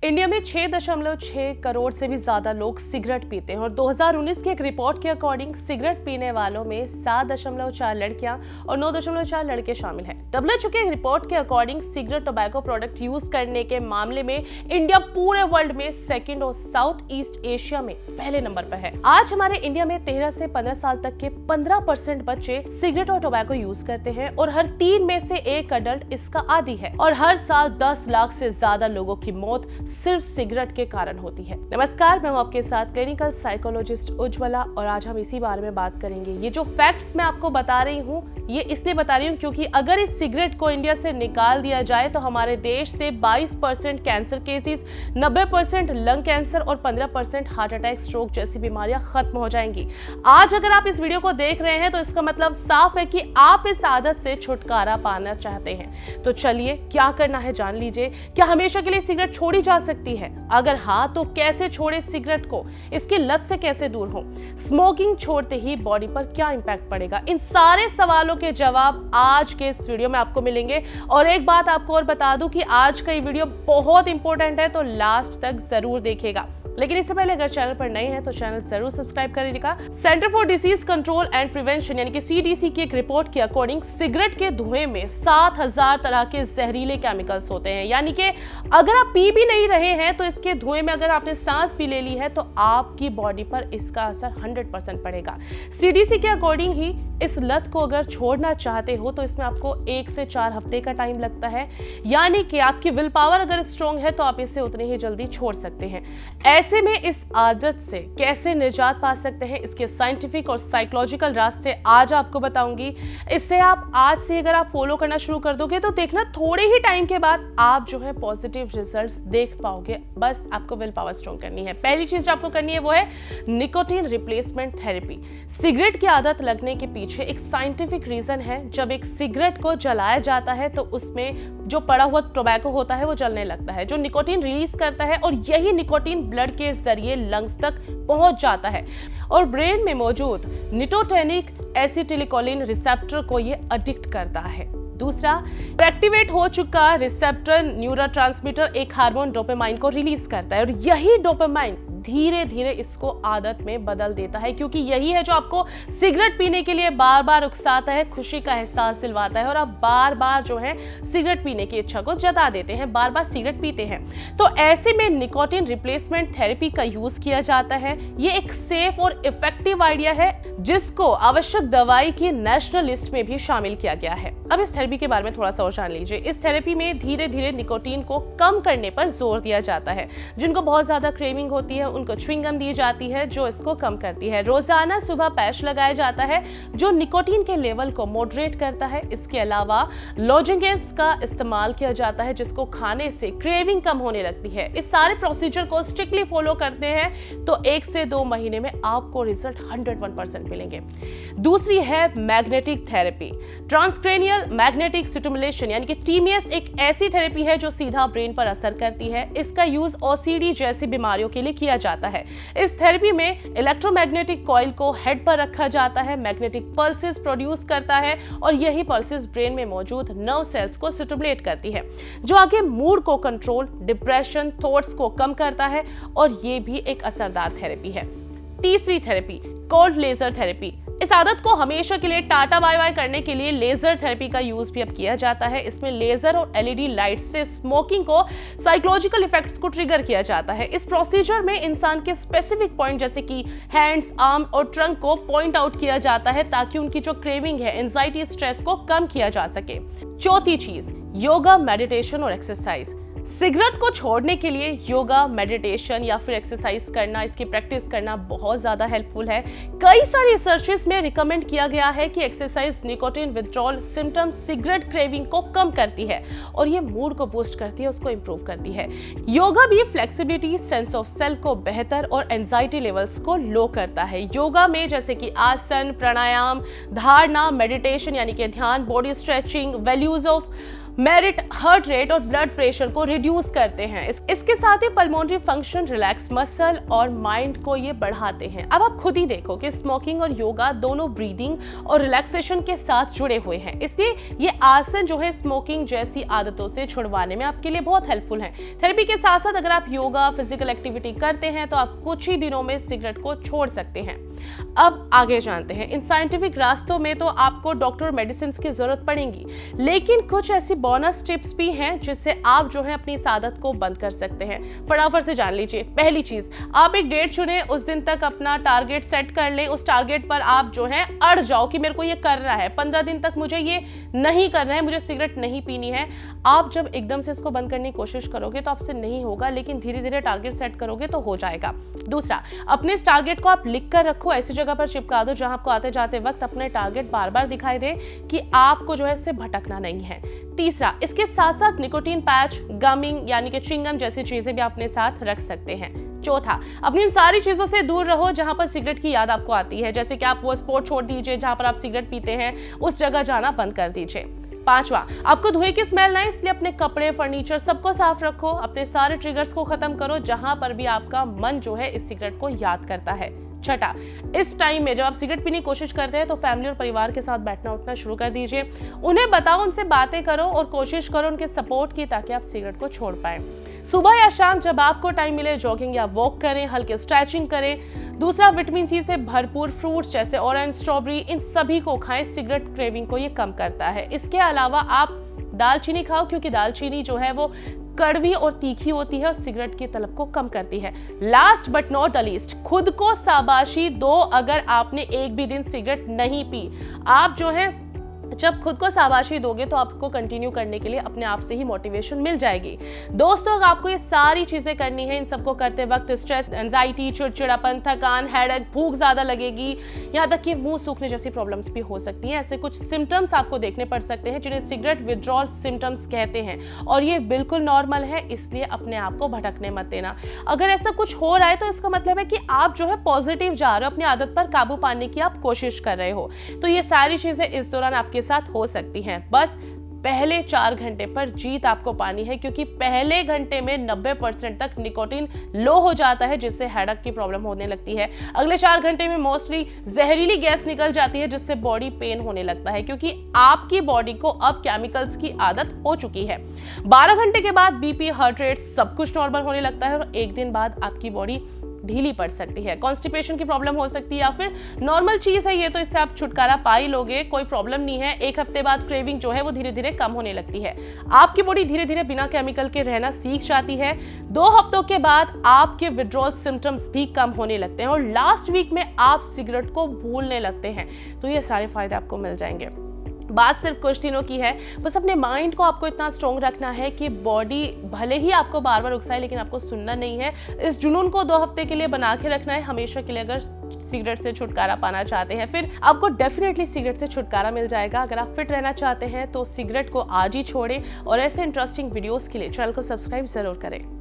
India में 6.6 करोड़ से भी ज्यादा लोग सिगरेट पीते हैं और 2019 की एक रिपोर्ट के अकॉर्डिंग सिगरेट पीने वालों में 7.4 लड़कियां और 9.4 लड़के शामिल हैं। WHO की एक रिपोर्ट के according cigarette tobacco product use करने के मामले में इंडिया पूरे वर्ल्ड में सेकंड और साउथ ईस्ट एशिया में पहले नंबर पर है। आज हमारे इंडिया में 13 से 15 साल तक के 15% बच्चे सिगरेट और टोबैको यूज करते हैं और हर 3 में से 1 अडल्ट इसका आदी है और हर साल 10 लाख से ज्यादा लोगों की मौत सिर्फ सिगरेट के कारण होती है। नमस्कार, मैं हूं आपके साथ क्लिनिकल साइकोलॉजिस्ट उज्ज्वला और आज हम इसी बारे में बात करेंगे। ये जो फैक्ट्स मैं आपको बता रही हूँ ये इसलिए बता रही हूँ क्योंकि अगर इस सिगरेट को इंडिया से निकाल दिया जाए तो हमारे देश से 22% कैंसर केसेस, 90% लंग कैंसर और 15% हार्ट अटैक, स्ट्रोक जैसी बीमारियां खत्म हो जाएंगी। आज अगर आप इस वीडियो को देख रहे हैं तो इसका मतलब साफ है कि आप इस आदत से छुटकारा पाना चाहते हैं। तो चलिए क्या करना है जान लीजिए। क्या हमेशा के लिए सिगरेट छोड़ी जा सकती है? अगर हाँ तो कैसे छोड़े सिगरेट को, इसकी लत से कैसे दूर हो, स्मोकिंग छोड़ते ही बॉडी पर क्या इंपैक्ट पड़ेगा, इन सारे सवालों के जवाब आज के इस वीडियो में आपको मिलेंगे। और एक बात आपको और बता दूं कि आज का ये वीडियो बहुत इंपॉर्टेंट है तो लास्ट तक जरूर देखिएगा। लेकिन इससे पहले अगर चैनल पर नए हैं तो चैनल जरूर सब्सक्राइब कर लीजिएगा। Centre for disease control and prevention यानी कि CDC की एक रिपोर्ट के अकॉर्डिंग सिगरेट के धुएं में 7000 तरह के जहरीले केमिकल्स होते हैं। यानी कि अगर आप पी भी नहीं रहे हैं तो इसके धुएं में अगर आपने सांस भी ले ली है तो आपकी बॉडी पर इसका असर 100% पड़ेगा। CDC के अकॉर्डिंग ही इस लत को अगर छोड़ना चाहते हो तो इसमें आपको 1 से 4 हफ्ते का टाइम लगता है। यानी कि आपकी विल पावर अगर स्ट्रॉन्ग है तो आप इसे उतने ही जल्दी छोड़ सकते हैं। ऐसे में इस आदत से कैसे निजात पा सकते हैं, इसके साइंटिफिक और साइकोलॉजिकल रास्ते आज आपको बताऊंगी। इससे आप आज से अगर आप फॉलो करना शुरू कर दोगे तो देखना थोड़े ही टाइम के बाद आप जो है पॉजिटिव रिजल्ट्स देख पाओगे। बस आपको विल पावर स्ट्रॉन्ग करनी है। पहली चीज जो आपको करनी है वो है निकोटीन रिप्लेसमेंट थेरेपी। सिगरेट की आदत लगने के पीछे एक साइंटिफिक रीजन है। जब एक सिगरेट को जलाया जाता है तो उसमें जो पड़ा हुआ टोबैको होता है वो जलने लगता है, जो निकोटीन रिलीज करता है और यही निकोटीन ब्लड के जरिए लंग्स तक पहुंच जाता है और ब्रेन में मौजूद निकोटीनिक एसिटिलकोलिन रिसेप्टर को ये अडिक्ट करता है। दूसरा, एक्टिवेट हो चुका रिसेप्टर न्यूरोट्रांसमीटर एक हार्मोन डोपामाइन को रिलीज करता है और यही डोपामाइन धीरे धीरे इसको आदत में बदल देता है क्योंकि यही है जो आपको सिगरेट पीने के लिए बार बार उकसाता है, खुशी का एहसास दिलवाता है और आप बार बार जो है सिगरेट पीने की इच्छा को जता देते हैं, बार बार सिगरेट पीते हैं। तो ऐसे में निकोटीन रिप्लेसमेंट थेरेपी का यूज किया जाता है। ये एक सेफ और इफेक्टिव आइडिया है जिसको आवश्यक दवाई की नेशनल लिस्ट में भी शामिल किया गया है। अब इस थेरेपी के बारे में थोड़ा सा और जान लीजिए। इस थेरेपी में धीरे धीरे निकोटीन को कम करने पर जोर दिया जाता है। जिनको बहुत ज्यादा क्रेविंग होती है उनको च्युइंगम दी जाती है जो इसको कम करती है। रोजाना सुबह पैच लगाया जाता है जो निकोटीन के लेवल को मॉडरेट करता है। इसके अलावा लॉजेंजेस का इस्तेमाल किया जाता है जिसको खाने से क्रेविंग कम होने लगती है। इस सारे प्रोसीजर को स्ट्रिक्टली फॉलो करते हैं तो 1 से 2 महीने में आपको रिजल्ट 101% मिलेंगे। दूसरी है magnetic therapy. Transcranial magnetic stimulation यानी कि TMS एक ऐसी थेरेपी है जो सीधा ब्रेन पर असर करती है। इसका यूज OCD जैसी बीमारियों के लिए किया जाता है। इस थेरेपी में इलेक्ट्रोमैग्नेटिक कॉइल को हेड पर रखा जाता है, मैग्नेटिक पल्सेस प्रोड्यूस करता है और यही पल्सेस ब्रेन में मौजूद नर्व सेल्स को स्टिमुलेट करती है जो आगे मूड को कंट्रोल, डिप्रेशन, थॉट्स को कम करता है और ये भी एक असरदार थेरेपी है। तीसरी थेरेपी कोल्ड लेजर थेरेपी। इस आदत को हमेशा के लिए टाटा बाय बाय करने के लिए लेजर थेरेपी का यूज भी अब किया जाता है। इसमें लेजर और LED लाइट से स्मोकिंग को साइकोलॉजिकल इफेक्ट्स को ट्रिगर किया जाता है। इस प्रोसीजर में इंसान के स्पेसिफिक पॉइंट जैसे कि हैंड्स, आर्म्स और ट्रंक को पॉइंट आउट किया जाता है ताकि उनकी जो क्रेविंग है, एंजाइटी, स्ट्रेस को कम किया जा सके। चौथी चीज योगा, मेडिटेशन और एक्सरसाइज। सिगरेट को छोड़ने के लिए योगा, मेडिटेशन या फिर एक्सरसाइज करना, इसकी प्रैक्टिस करना बहुत ज्यादा हेल्पफुल है। कई सारी रिसर्चेस में रिकमेंड किया गया है कि exercise nicotine withdrawal symptom cigarette craving को कम करती है और ये मूड को बूस्ट करती है, उसको इंप्रूव करती है। योगा भी फ्लेक्सिबिलिटी, सेंस ऑफ सेल्फ को बेहतर और एंजाइटी लेवल्स को लो करता है। योगा में जैसे कि आसन, प्राणायाम, धारणा, मेडिटेशन यानी कि ध्यान, body stretching, values of merit, heart rate और ब्लड प्रेशर को रिड्यूस करते हैं। इसके साथ ही पल्मोनरी फंक्शन, रिलैक्स मसल और माइंड को ये बढ़ाते हैं। अब आप खुद ही देखो कि स्मोकिंग और योगा दोनों ब्रीदिंग और रिलैक्सेशन के साथ जुड़े हुए हैं, इसलिए ये आसन जो है स्मोकिंग जैसी आदतों से छुड़वाने में आपके लिए बहुत हेल्पफुल है। थेरेपी के साथ साथ अगर आप योगा, फिजिकल एक्टिविटी करते हैं तो आप कुछ ही दिनों में सिगरेट को छोड़ सकते हैं। अब आगे जानते हैं, इन साइंटिफिक रास्तों में तो आपको डॉक्टर मेडिसिन की जरूरत पड़ेगी, लेकिन कुछ ऐसी बोनस टिप्स भी हैं जिससे आप जो है अपनी इस आदत को बंद कर सकते हैं। फटाफट से जान लीजिए। पहली चीज, आप एक डेट चुने, उस दिन तक अपना टारगेट सेट कर लें। उस टारगेट पर आप जो है अड़ जाओ कि मेरे को ये करना है, 15 दिन तक मुझे ये नहीं करना है, मुझे सिगरेट नहीं पीनी है। आप जब एकदम से इसको बंद करने की कोशिश करोगे तो आपसे नहीं होगा, लेकिन धीरे धीरे टारगेट सेट करोगे तो हो जाएगा। दूसरा, अपने इस टारगेट को आप लिख कर रखो, ऐसी जगह पर चिपका दो जहां आपको आते जाते वक्त अपने टारगेट बार बार दिखाई दे कि आपको जो है इससे भटकना नहीं है। तीसरा, इसके साथ साथ निकोटीन पैच, गमिंग यानी कि च्युइंगम जैसी चीजें भी अपने साथ रख सकते हैं। चौथा, अपनी इन सारी चीजों से दूर रहो जहां पर सिगरेट की याद आपको आती है, जैसे कि आप वो स्पॉट छोड़ दीजिए जहां पर आप सिगरेट पीते हैं, उस जगह जाना बंद कर दीजिए। पांचवा, आपको धुएं की स्मेल ना, इसलिए अपने कपड़े, फर्नीचर सबको साफ रखो। अपने सारे ट्रिगर्स को खत्म करो जहां पर भी आपका मन जो है इस सिगरेट को याद करता है। छठा, इस टाइम में जब आप सिगरेट पीने की कोशिश करते हैं तो फैमिली और परिवार के साथ बैठना उठना शुरू कर दीजिए। उन्हें बताओ, उनसे बातें करो और कोशिश करो उनके सपोर्ट की, ताकि आप सिगरेट को छोड़ पाए। सुबह या शाम जब आपको टाइम मिले जॉगिंग या वॉक करें, हल्के स्ट्रेचिंग करें। दूसरा, विटामिन सी से भरपूर फ्रूट्स जैसे ऑरेंज, स्ट्रॉबेरी, इन सभी को खाएं, सिगरेट क्रेविंग को ये कम करता है। इसके अलावा आप दालचीनी खाओ, क्योंकि दालचीनी जो है वो कड़वी और तीखी होती है और सिगरेट की तलब को कम करती है। Last but not the least, खुद को शाबाशी दो अगर आपने एक भी दिन सिगरेट नहीं पी। आप जो है जब खुद को शाबाशी दोगे तो आपको कंटिन्यू करने के लिए अपने आप से ही मोटिवेशन मिल जाएगी। दोस्तों, अगर आपको ये सारी चीजें करनी है, इन सबको करते वक्त स्ट्रेस, एंजाइटी, चिड़चिड़ापन, थकान, हेडेक, भूख ज्यादा लगेगी, यहाँ तक कि मुंह सूखने जैसी प्रॉब्लम्स भी हो सकती हैं। ऐसे कुछ सिम्टम्स आपको देखने पड़ सकते हैं जिन्हें सिगरेट विड्रॉल सिम्टम्स कहते हैं, और ये बिल्कुल नॉर्मल है, इसलिए अपने आप को भटकने मत देना। अगर ऐसा कुछ हो रहा है तो इसका मतलब है कि आप जो है पॉजिटिव जा रहे हो, अपनी आदत पर काबू पाने की आप कोशिश कर रहे हो। तो ये सारी चीजें इस दौरान आपके साथ हो सकती हैं। बस पहले 4 घंटे पर जीत आपको पानी है, क्योंकि पहले घंटे में 90% तक निकोटीन लो हो जाता है, जिससे हेडेक की प्रॉब्लम होने लगती है। अगले 4 घंटे में मोस्टली जहरीली गैस निकल जाती है, जिससे बॉडी पेन होने लगता है, क्योंकि आपकी बॉडी को अब केमिकल्स की आदत हो चुकी है। 12 घंटे के बाद बीपी, हार्ट रेट सब कुछ नॉर्मल होने लगता है, और एक दिन बाद आपकी बॉडी ढीली पड़ सकती है, कॉन्स्टिपेशन की प्रॉब्लम हो सकती है, या फिर नॉर्मल चीज है ये, तो इससे आप छुटकारा पा ही लोगे, कोई प्रॉब्लम नहीं है। 1 हफ्ते बाद क्रेविंग जो है वो धीरे धीरे कम होने लगती है। आपकी बॉडी धीरे धीरे बिना केमिकल के रहना सीख जाती है। 2 हफ्तों के बाद आपके विड्रॉल सिम्टम्स भी कम होने लगते हैं, और लास्ट वीक में आप सिगरेट को भूलने लगते हैं। तो ये सारे फायदे आपको मिल जाएंगे। बात सिर्फ कुछ दिनों की है, बस अपने माइंड को आपको इतना स्ट्रॉन्ग रखना है कि बॉडी भले ही आपको बार बार उकसाए, लेकिन आपको सुनना नहीं है। इस जुनून को 2 हफ्ते के लिए बना के रखना है, हमेशा के लिए। अगर सिगरेट से छुटकारा पाना चाहते हैं, फिर आपको डेफिनेटली सिगरेट से छुटकारा मिल जाएगा। अगर आप फिट रहना चाहते हैं तो सिगरेट को आज ही छोड़ें, और ऐसे इंटरेस्टिंग वीडियोस के लिए चैनल को सब्सक्राइब जरूर करें।